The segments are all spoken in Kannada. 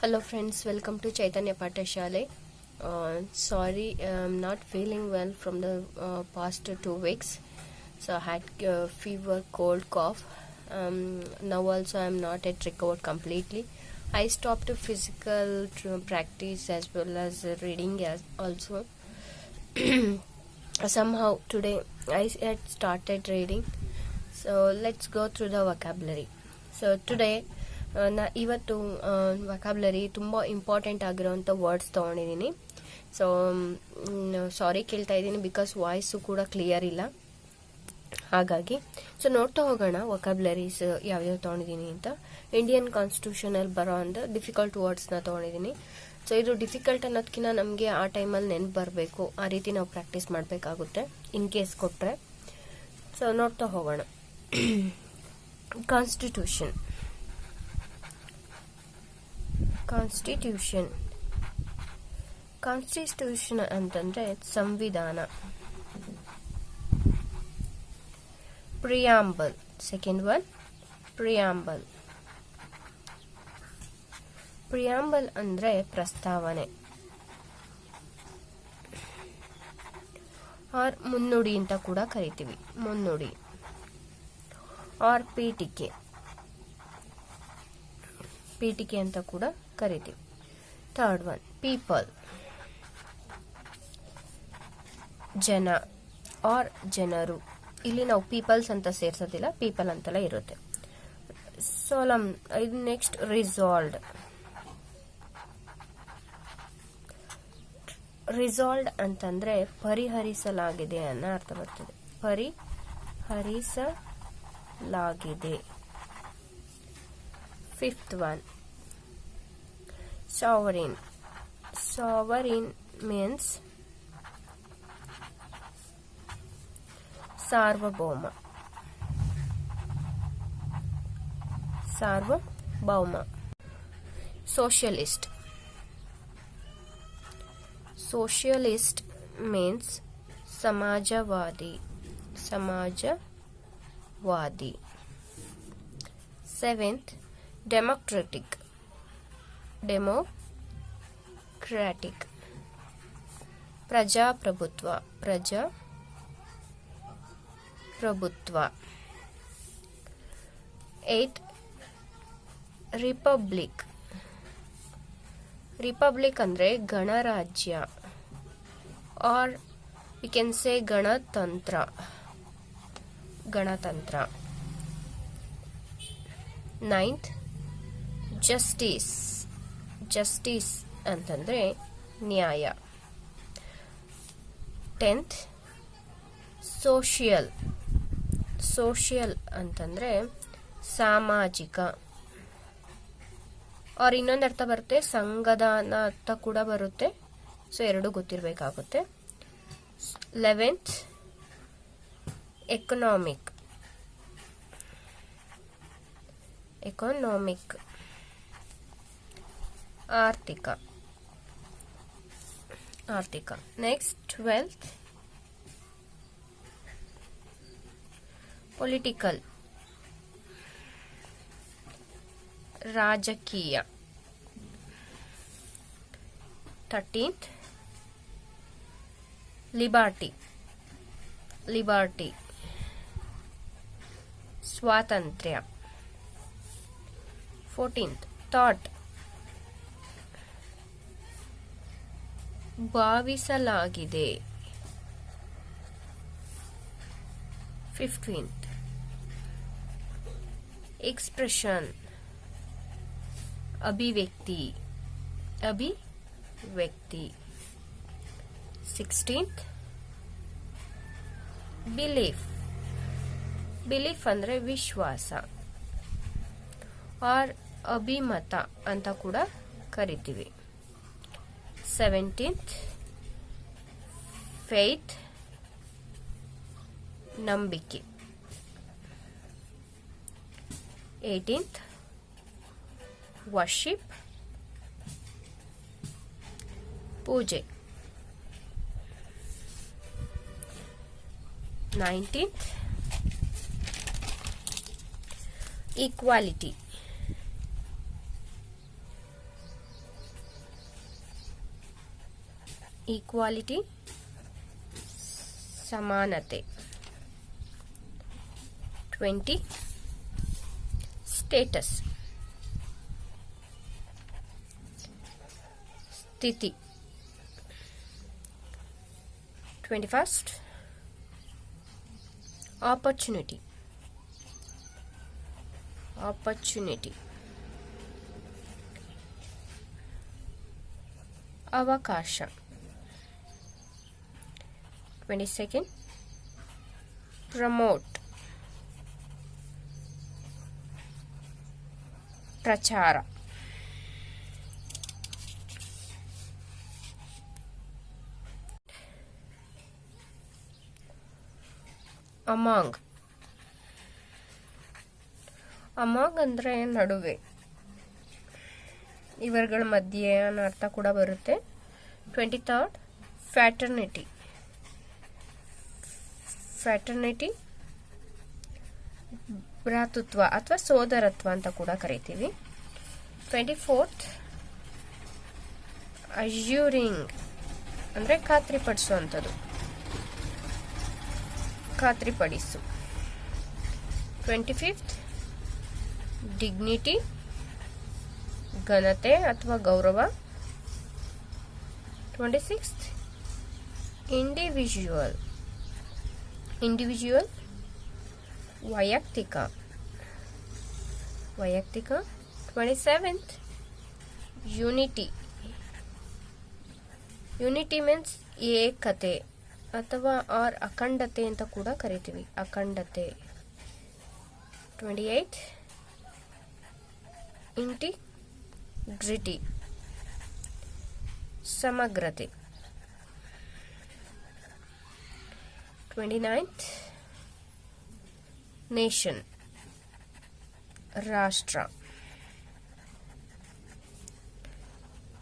Hello friends, welcome to Chaitanya Patashale. Sorry, I'm not feeling well from the past 2 weeks. So I had fever, cold, cough. Now also I'm not yet recovered completely. I stopped physical practice as well as reading as also. Somehow today I had started reading. So let's go through the vocabulary. So today ಇವತ್ತು ವೊಕ್ಯಾಬ್ಯುಲರಿ ತುಂಬ ಇಂಪಾರ್ಟೆಂಟ್ ಆಗಿರೋಂಥ ವರ್ಡ್ಸ್ ತೊಗೊಂಡಿದ್ದೀನಿ. ಸೊ ಸಾರಿ ಕೇಳ್ತಾ ಇದ್ದೀನಿ ಬಿಕಾಸ್ ವಾಯ್ಸು ಕೂಡ ಕ್ಲಿಯರ್ ಇಲ್ಲ, ಹಾಗಾಗಿ ಸೊ ನೋಡ್ತಾ ಹೋಗೋಣ ವೊಕ್ಯಾಬ್ಯುಲರೀಸ್ ಯಾವ್ಯಾವ ತೊಗೊಂಡಿದ್ದೀನಿ ಅಂತ. ಇಂಡಿಯನ್ ಕಾನ್ಸ್ಟಿಟ್ಯೂಷನಲ್ಲಿ ಬರೋ ಅಂಥ ಡಿಫಿಕಲ್ಟ್ ವರ್ಡ್ಸ್ನ ತೊಗೊಂಡಿದ್ದೀನಿ. ಸೊ ಇದು ಡಿಫಿಕಲ್ಟ್ ಅನ್ನೋದಕ್ಕಿಂತ ನಮಗೆ ಆ ಟೈಮಲ್ಲಿ ನೆನ್ಪು ಬರಬೇಕು, ಆ ರೀತಿ ನಾವು ಪ್ರಾಕ್ಟೀಸ್ ಮಾಡಬೇಕಾಗುತ್ತೆ ಇನ್ ಕೇಸ್ ಕೊಟ್ಟರೆ. ಸೊ ನೋಡ್ತಾ ಹೋಗೋಣ. ಕಾನ್ಸ್ಟಿಟ್ಯೂಷನ್ ಕಾನ್ಸ್ಟಿಟ್ಯೂಷನ್ ಅಂತಂದ್ರೆ ಸಂವಿಧಾನ. ಪ್ರಿಯಾಂಬಲ್, ಸೆಕೆಂಡ್ ಒನ್ ಪ್ರಿಯಾಂಬಲ್ ಅಂದ್ರೆ ಪ್ರಸ್ತಾವನೆ ಆರ್ ಮುನ್ನುಡಿ ಅಂತ ಕೂಡ ಕರಿತೀವಿ, ಮುನ್ನುಡಿ ಆರ್ ಪೀಠಿಕೆ ಅಂತ ಕೂಡ ಕರಿತೀವಿ. ಥರ್ಡ್ ಒನ್ ಪೀಪಲ್, ಜನ ಆರ್ ಜನರು. ಇಲ್ಲಿ ನಾವು ಪೀಪಲ್ಸ್ ಅಂತ ಸೇರ್ಸೋದಿಲ್ಲ, ಪೀಪಲ್ ಅಂತೆಲ್ಲ ಇರುತ್ತೆ. ಸೋಲಮ್. ಇದು ನೆಕ್ಸ್ಟ್ ರಿಸಾಲ್ವ್ಡ್ ಅಂತಂದ್ರೆ ಪರಿಹರಿಸಲಾಗಿದೆ ಅನ್ನೋ ಅರ್ಥ ಬರ್ತದೆ. ಪರಿಹರಿಸಲಾಗಿದೆ. ಫಿಫ್ತ್ ಒನ್ sovereign means ಸಾರ್ವಭೌಮ. socialist means ಸಮಾಜವಾದಿ. Seventh, democratic ಪ್ರಜಾಪ್ರಭುತ್ವ. Eighth, ರಿಪಬ್ಲಿಕ್ ಅಂದ್ರೆ ಗಣರಾಜ್ಯ ಆರ್ ವಿ ಕ್ಯಾನ್ ಸೇ ಗಣತಂತ್ರ. Ninth, ಜಸ್ಟಿಸ್ ಅಂತಂದ್ರೆ ನ್ಯಾಯ. 10th, ಸೋಷಿಯಲ್ ಅಂತಂದ್ರೆ ಸಾಮಾಜಿಕ. ಅವ್ರ ಇನ್ನೊಂದು ಅರ್ಥ ಬರುತ್ತೆ, ಸಂಘದ ಅರ್ಥ ಕೂಡ ಬರುತ್ತೆ. ಸೊ ಎರಡು ಗೊತ್ತಿರಬೇಕಾಗುತ್ತೆ. 11th, ಎಕನಾಮಿಕ್ ಆರ್ಥಿಕ. ನೆಕ್ಸ್ಟ್ 12th, ಪೊಲಿಟಿಕಲ್ ರಾಜಕೀಯ. 13th, ಲಿಬರ್ಟಿ ಸ್ವಾತಂತ್ರ್ಯ. 14th, ಥಾಟ್ ಭಾವಿಸಲಾಗಿದೆ. 15th, ಎಕ್ಸ್ಪ್ರೆಷನ್ ಅಭಿವ್ಯಕ್ತಿ. 16th, ಬಿಲೀಫ್ ಅಂದ್ರೆ ವಿಶ್ವಾಸ ಆರ್ ಅಭಿಮತ ಅಂತ ಕೂಡ ಕರಿತೀವಿ. 17th, ಫೇತ್ ನಂಬಿಕೆ. 18th, ವರ್ಷಿಪ್ ಪೂಜೆ. 19th, equality. ಈಕ್ವಾಲಿಟಿ ಸಮಾನತೆ. 20 ಸ್ಟೇಟಸ್ ಸ್ಥಿತಿ. 21 opportunity ಅವಕಾಶ. 22 ಪ್ರಮೋಟ್ ಪ್ರಚಾರ. ಅಮಾಂಗ್ ಅಂದ್ರೆ ನಡುವೆ, ಇವರುಗಳ ಮಧ್ಯೆ ಅನ್ನೋ ಅರ್ಥ ಕೂಡ ಬರುತ್ತೆ. 23 ಫ್ಯಾಟರ್ನಿಟಿ ಭ್ರಾತೃತ್ವ ಅಥವಾ ಸೋದರತ್ವ ಅಂತ ಕೂಡ ಕರಿತೀವಿ. 24 ಅಶ್ಯೂರಿಂಗ್ ಅಂದ್ರೆ ಖಾತ್ರಿಪಡಿಸುವಂಥದ್ದು, ಖಾತ್ರಿಪಡಿಸು. 25 ಡಿಗ್ನಿಟಿ ಘನತೆ ಅಥವಾ ಗೌರವ. 26 ಇಂಡಿವಿಜುವಲ್ ವೈಯಕ್ತಿಕ. 27 ಯುನಿಟಿ ಮೀನ್ಸ್ ಏಕತೆ ಅಥವಾ ಅಖಂಡತೆ ಅಂತ ಕೂಡ ಕರಿತೀವಿ, ಅಖಂಡತೆ. 28 ಇಂಟಿಗ್ರಿಟಿ ಸಮಗ್ರತೆ. 29 ನೇಷನ್ ರಾಷ್ಟ್ರ.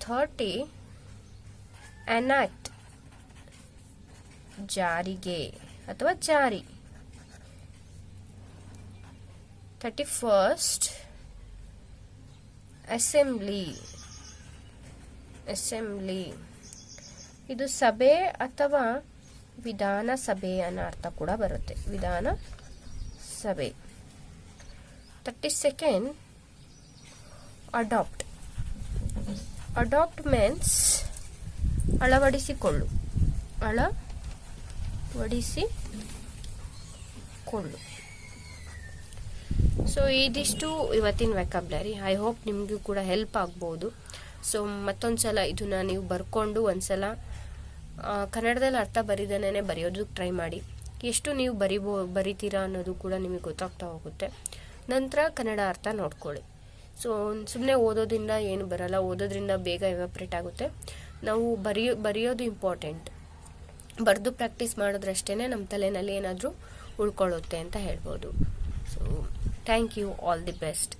30 ಎನಾಕ್ಟ್ ಜಾರಿಗೆ ಅಥವಾ ಜಾರಿ. 31 ಅಸೆಂಬ್ಲಿ ಇದು ಸಭೆ ಅಥವಾ ವಿಧಾನಸಭೆ ಅನ್ನೋ ಅರ್ಥ ಕೂಡ ಬರುತ್ತೆ, ವಿಧಾನಸಭೆ. 32 ಅಡಾಪ್ಟ್ ಮೀನ್ಸ್ ಅಳವಡಿಸಿಕೊಳ್ಳು. ಸೊ ಇದಿಷ್ಟು ಇವತ್ತಿನ ವೆಕಾಬ್ಲರಿ. ಐ ಹೋಪ್ ನಿಮಗೂ ಕೂಡ ಹೆಲ್ಪ್ ಆಗ್ಬೋದು. ಸೊ ಮತ್ತೊಂದ್ಸಲ ಇದನ್ನ ನೀವು ಬರ್ಕೊಂಡು ಒಂದ್ಸಲ ಕನ್ನಡದಲ್ಲಿ ಅರ್ಥ ಬರಿದೇನೆ ಬರೆಯೋದಕ್ಕೆ ಟ್ರೈ ಮಾಡಿ. ಎಷ್ಟು ನೀವು ಬರಿತೀರಾ ಅನ್ನೋದು ಕೂಡ ನಿಮಗೆ ಗೊತ್ತಾಗ್ತಾ ಹೋಗುತ್ತೆ. ನಂತರ ಕನ್ನಡ ಅರ್ಥ ನೋಡ್ಕೊಳ್ಳಿ. ಸೊ ಸುಮ್ಮನೆ ಓದೋದ್ರಿಂದ ಏನು ಬರಲ್ಲ, ಓದೋದ್ರಿಂದ ಬೇಗ ಎವಾಪ್ರೇಟ್ ಆಗುತ್ತೆ. ನಾವು ಬರೆಯೋದು ಇಂಪಾರ್ಟೆಂಟ್, ಬರೆದು ಪ್ರಾಕ್ಟೀಸ್ ಮಾಡಿದ್ರಷ್ಟೇ ನಮ್ಮ ತಲೆಯಲ್ಲಿ ಏನಾದರೂ ಉಳ್ಕೊಳ್ಳುತ್ತೆ ಅಂತ ಹೇಳ್ಬೋದು. So thank you, all the best.